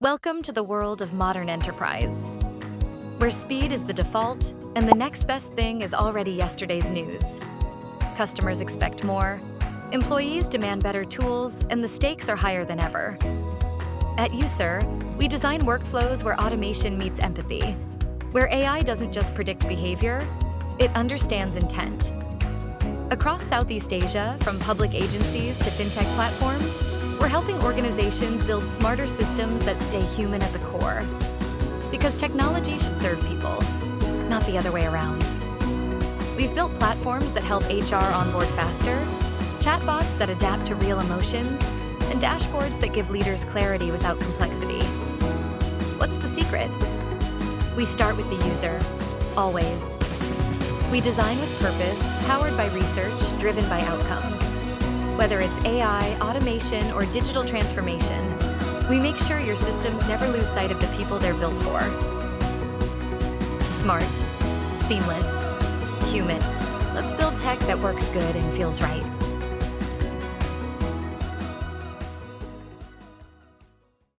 Welcome to the world of modern enterprise, where speed is the default and the next best thing is already yesterday's news. Customers expect more, employees demand better tools, and the stakes are higher than ever. At User, we design workflows where automation meets empathy, where AI doesn't just predict behavior, it understands intent. Across Southeast Asia, from public agencies to fintech platforms, we're helping organizations build smarter systems that stay human at the core. Because technology should serve people, not the other way around. We've built platforms that help HR onboard faster, chatbots that adapt to real emotions, and dashboards that give leaders clarity without complexity. What's the secret? We start with the user, always. We design with purpose, powered by research, driven by outcomes. Whether it's AI, automation, or digital transformation, we make sure your systems never lose sight of the people they're built for. Smart, seamless, human. Let's build tech that works good and feels right.